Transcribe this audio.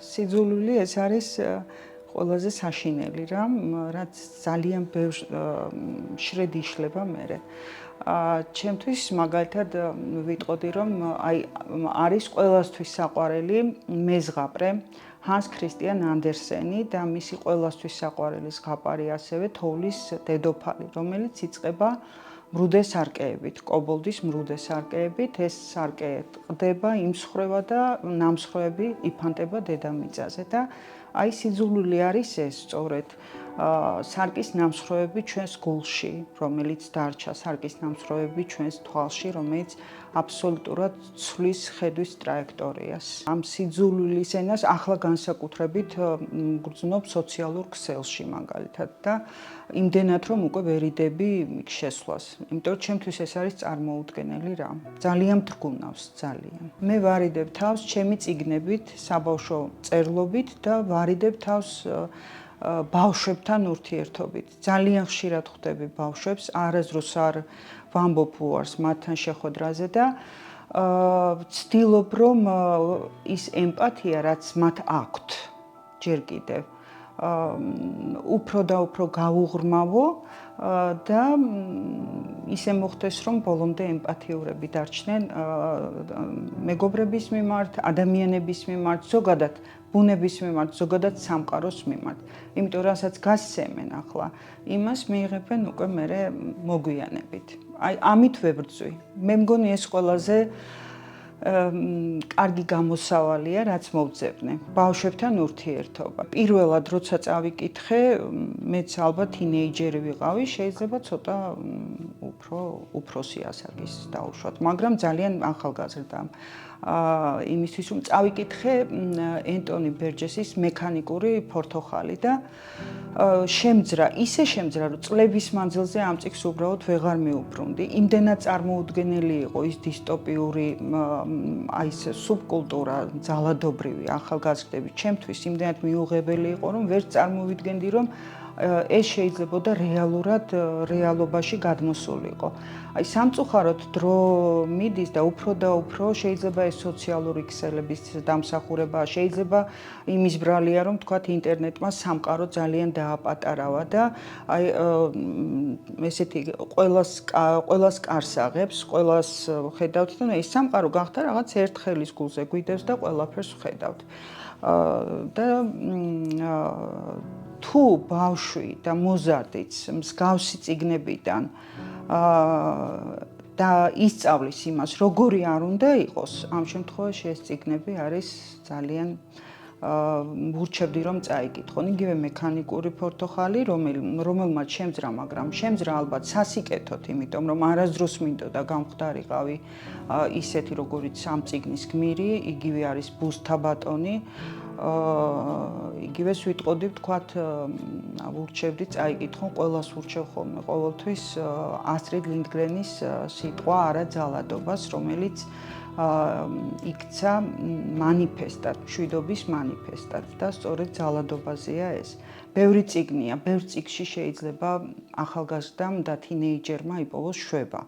სიძულვილი ეს არის ყველაზე საშინელი რამ, რაც ძალიან ბევრ შრედ იშლება მერე. ჩემთვის მაგალითად ვიტყოდი, რომ არის ყველასთვის საყვარელი მეზღაპრე ჰანს ქრისტიან anderseni და მისი ყველასთვის საყვარელი ზღაპარი ასევე თოვლის დედოფალი, რომელიც იწყება მრუდე სარკეებით, კობოლდის მრუდე სარკეებით. ეს სარკე ყდება, იმსხვრევა და ნამსხვრევები იფანტება დედამიწაზე და აი სიძულვილი არის ეს სწორედ სარკის ნამსხვრევები ჩვენს გულში, რომელიც დარჩა, სარკის ნამსხვრევები ჩვენს თვალში, რომელიც აბსოლუტურად ცვლის ხედვის ტრაექტორიას. ამ სიძულვილის ენას ახლა განსაკუთრებით გრძნობ სოციალურ ქსელში მაგალითად და იმდენად რომ უკვე ვერიდები შესვლას. იმიტომ რომ ჩემთვის ეს არის წარმოუდგენელი რამ. ძალიან მდგუნავს, ძალიან. მე ვარიდებ თავს ჩემი წიგნებით, საბავშვო წერლობით და ვარიდებ თავს ბავშვებთან ურთიერთობით. ძალიან ხშირად ხვდები ბავშვებს, არასდროს არ ვამბობ უარს მათთან შეხვედრაზე და ვცდილობ რომ ის ემპათია, რაც მათ აქვთ, ჯერ კიდევ უფრო და უფრო გაუღრმავო და ისე მოხდეს, რომ ბოლომდე ემპათიურები დარჩნენ მეგობრების მიმართ, ადამიანების მიმართ, ზოგადად ბუნების მიმართ, ზოგადად სამყაროს მიმართ. იმიტომ რასაც გასცემენ ახლა, იმას მიიღებენ უკვე მერე მოგვიანებით. აი ამით ვებრძვი. მე მგონი ეს ყველაზე კარგი გამოსავალია, რაც მოვძებნე. ბავშვებთან ურთიერთობა. პირველად როცა წავიკითხე, მეც ალბათ თინეიჯერი ვიყავი, შეიძლება ცოტა უფროსი ასაკის დავუშვათ, მაგრამ ძალიან ახალგაზრდა. იმისთვის რომ წავიკითხე ენტონი ბერჯესის მექანიკური ფორთოხალი და შემძრა, ისე შემძრა, რომ წლების მანძილზე ამ წიგნს უბრალოდ ვეღარ მიუბრუნდი. იმდენად წარმოუდგენელი იყო ის დისტოპიური აი ეს სუბკულტურა, ძალადობრივი ახალგაზრდები, ჩემთვის იმდენად მიუღებელი იყო, რომ ვერ წარმოვიდგენდი, რომ ეს შეიძლებოდა რეალობაში გადმოსულიყო. აი სამწუხაროდ დრო მიდის და უფრო შეიძლება ეს სოციალური ქსელების დამსახურება, შეიძლება იმის ბრალია, რომ თქვათ ინტერნეტმა სამყარო ძალიან დააპატარავა და აი ესეთი ყველას კარს აღებს, ყველას ხედავთ და ეს სამყარო გახდა რაღაც ერთხელის გულზე გვიდევს და ყველაფერს ვხედავთ. და თუ ბავშვი და მოზარდიც მსგავსი წიგნებიდან და ისწავლის იმას, როგორი არ უნდა იყოს, ამ შემთხვევაში ეს წიგნები არის ძალიან ვურჩებდი რომ წაიკითხონ. იგივე მექანიკური ფორთოხალი, რომელმაც შემძრა, მაგრამ შემძრა ალბათ სასიკეთოდ, იმიტომ რომ არასდროს მინდოდა გამხდარიყავი ისეთი, როგორიც ამ წიგნის გმირი, იგივე არის ბუსთა ბატონი. იგივეს ვიტყოდი, ვთქვათ, ვურჩევდი წაიკითხონ, ყველას ვურჩევ ხოლმე ყოველთვის ასტრიდ ლინდგრენის სიტყვა არა ძალადობას, რომელიც იქცა მანიფესტად, მშვიდობის მანიფესტად და სწორედ ძალადობაზეა ეს. ბევრი წიგნია, ბევრ წიგნში შეიძლება ახალგაზრდამ და თინეიჯერმა იპოვოს შვება.